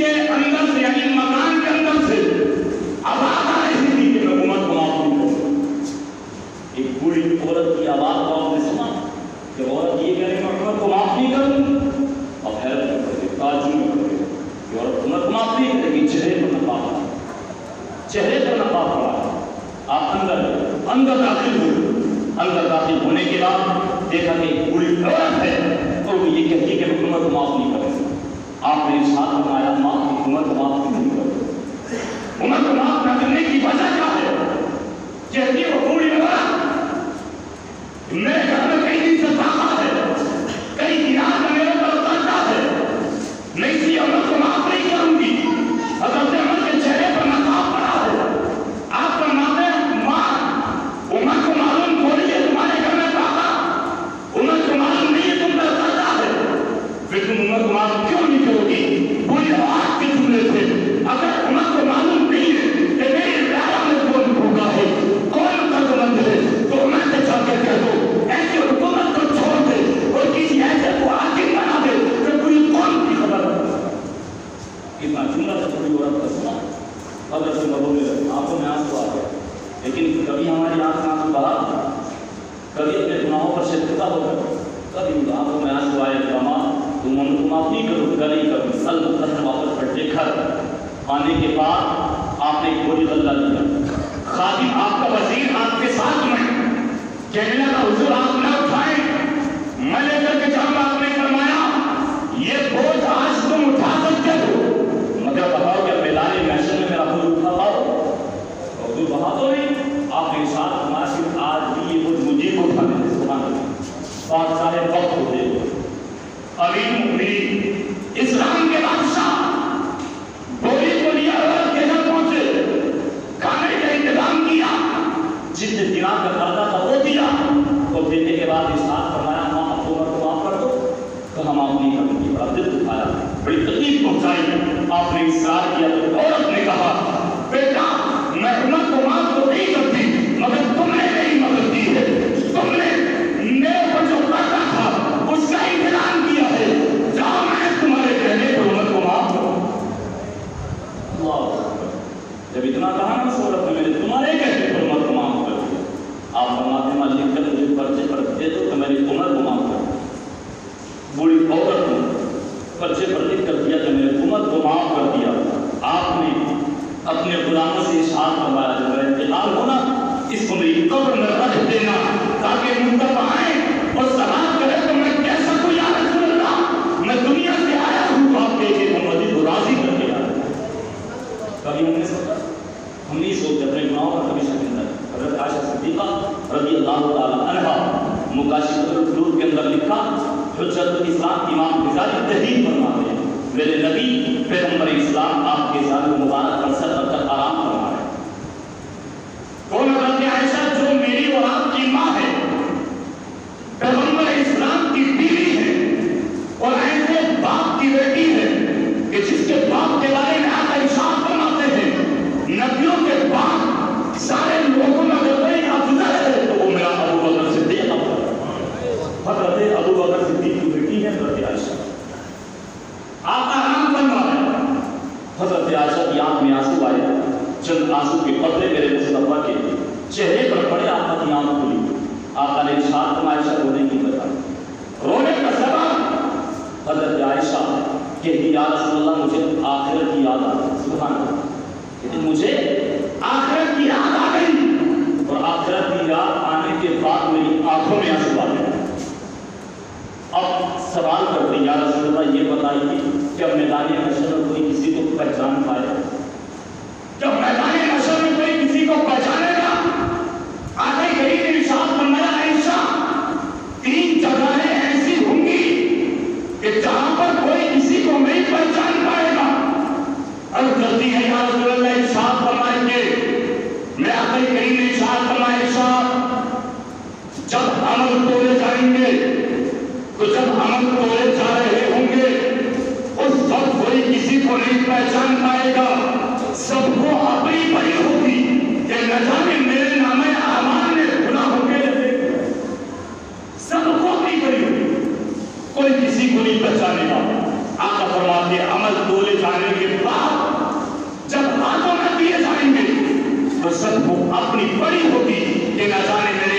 کے اندر سے یعنی مکان کے اندر سے آواز آ رہی تھی کہ میں عمر کو معاف نہیں کروں. ایک بوڑھی عورت کی آواز کو آپ نے سنا کہ عورت یہ کہہ رہی میں عمر کو معاف نہیں کروں. اب حیرت میں پڑ گئی, تعجب میں پڑ گئی کہ عورت عمر کو معاف نہیں کرے گی. چہرے پر نقاب پڑا, چہرے پر نقاب پڑا. آپ اندر داخل ہوئے. اندر داخل ہونے کے بعد دیکھا کہ ایک بوڑھی عورت ہے اور وہ یہ کہتی کہ میں عمر کو معاف نہیں کروں. آپ نے ارشاد فرمایا ماں کی عمر کو معاف نہیں کرو. عمر کو معاف نہ کرنے کی وجہ کیا ہے؟ کہتی وہ بوڑھی عورت میرے گھر میں کئی دن سے فاقہ ہے, کئی دنات میں میرے پر قرضہ ہے, میں اس لیے عمر کو معاف نہیں کروں گی. حضرت عمر کے چہرے پر نقاب پڑا ہے. آپ فرماتے ہیں ماں عمر کو معلوم تھوڑی ہے تمہارے گھر میں فاقہ, عمر کو معلوم نہیں ہے تم پر قرضہ ہے, پھر تم عمر کو معاف کیوں نہیں کرو گی؟ بوڑھی عورت کے جملے تھے. اگر عمر کو معلوم نہیں ہے کہ میری رعایا میں کون بھوکا ہے, کون قرض مند ہے, تو عمر سے جا کے کہہ دو ایسی حکومت کو چھوڑ دے اور کسی ایسے کو حاکم بنا دے کہ پوری قوم کی خبر ہے. اتنا جملہ سے بوڑھی عورت کا سنا حضرت عمر رونے لگے, آنکھوں میں آنسو آ گئے. لیکن کبھی ہماری آنکھ میں آنسو بہا, کبھی اپنے گناہوں پر شرکتہ ہو گئے, کبھی آنکھوں میں آنسو آئے کہ ماں تم ان کو معاف نہیں کرو. گلی کبھی سل مقدر واپس پلٹے گھر آنے کے بعد آپ نے ایک بڑی غلہ دیا. خادم آپ کا وزیر آپ کے ساتھ میں کہنے لگا حضور آپ نہ اٹھائیں, میں لے کر کے جاؤں. آپ نے فرمایا یہ بوجھ آج تم اٹھا سکتے ہو مگر بتاؤ کہ میدان محشر میں میرا بوجھ اٹھا پاؤ. حضور وہاں تو نہیں. آپ نے ارشاد فرمایا کہ آج بھی یہ بوجھ مجھے کو اٹھانے دے. سبحان اللہ. بادشاہ وقت ہوتے امیر مؤمنین اسلام کے بادشاہ بوری کو لیا اور کے گھر پہنچے, کھانے کا انتظام کیا, جتنے دنار کا قرضہ تھا وہ دیا, اور دینے کے بعد ارشاد فرمایا ماں عمر کو معاف کر دو. تو ہم آپ نہیں کریں گے. بڑا دل دکھایا, بڑی تکلیف پہنچائی. آپ نے اصرار کیا تو عورت نے کہا بیٹا میں عمر کو معاف تو نہیں کرتی مگر تم نے میری مدد کی ہے, تم نے میرے پر جو قرضہ تھا اس کا انتظام کیا ہے, جاؤ میں تمہارے کہنے پر عمر کو معاف کروں. اللہ جب اتنا کہا نا سورت میں میرے تمہارے کہنے پر عمر کو معاف کر دیا. آپ فرماتے ہیں لکھ کر مجھے پرچے پر دے دو تو میری عمر کو معاف کر. بوڑھی عورت نے پرچے پر لکھ کر دیا تو میرے عمر کو معاف کر دیا. آپ نے اپنے غلاموں سے ارشاد فرمایا جب میرا انتقال ہونا اس کو میری قبر میں رکھ دینا تاکہ منتظر آئیں اور سوال کرے تو میں کہہ سکوں یا رسول اللہ میں دنیا سے آیا ہوں تو آپ کے محمدی کو راضی کر کے آیا. کبھی ہم نے سوچا, ہم نہیں سوچتے اپنے گناہوں پر کبھی شک نہیں. حضرت عائشہ صدیقہ رضی اللہ تعالی عنہا مکاشفۃ القلوب کے اندر لکھا حجت الاسلام امام غزالی تحریر فرماتے ہیں میرے نبی پیغمبر اسلام آپ کے ساتھ مبارک پر سر رکھ کر آرام فرما رہے ہیں. کون حضرت عائشہ جو میری اور آپ کی ماں ہے, پیغمبر اسلام کی بیوی ہے اور ایسے باپ کی بیٹی ہے کہ جس کے باپ کے بارے میں آقا ارشاد فرماتے ہیں نبیوں کے باپ سارے لوگوں میں اگر کوئی افضل ہے تو وہ میرا ابو بکر صدیق ہے. حضرت ابو بکر صدیق کی بیٹی ہے حضرت عائشہ. آپ آرام فرما رہے ہیں. حضرت عائشہ کی آنکھ میں آنسو آئے, چند آنسو کے قطرے میرے مصطفیٰ کے چہرے پر پڑے. آقا کی آنکھ کھلی. آقا نے ارشاد فرمایا عائشہ رونے کی وجہ, رونے کا سبب حضرت عائشہ کہتی یا رسول اللہ مجھے آخرت کی یاد آ گئی. سبحان اللہ. کہتی مجھے آخرت کی یاد آ گئی اور آخرت کی یاد آنے کے بعد میری آنکھوں میں آنسو آ گئے. اب سوال کرتے یا رسول اللہ یہ بتائیے کہ اب میدان محشر میں کوئی کسی کو پہچان پائے گا؟ جب میدان محشر میں کوئی کسی کو پہچانے گا آقا کریم نے ارشاد فرمایا عائشہ 3 جگہیں ایسی ہوں گی کہ جہاں پر کوئی کسی کو نہیں پہچان پائے گا. عرض کرتی ہے یا رسول اللہ ارشاد فرمائیں گے. میں آقا کریم نے ارشاد فرمایا ارشاد جب عمل تولے جائیں گے تو جب عمل تولے جا رہے ہوں گے اس وقت کوئی کسی کو نہیں پہچان پائے گا. سب کو اپنی پڑی ہوگی کہ نہ جانے میرے نام اعمال میں گناہوں کے سب کو اپنی پڑی ہوگی, کوئی کسی کو نہیں پہچانے گا. آقا فرماتے عمل تولے جانے کے بعد جب ہاتھوں میں دیے جائیں گے تو سب کو اپنی بڑی ہوگی کہ نہ جانے میرے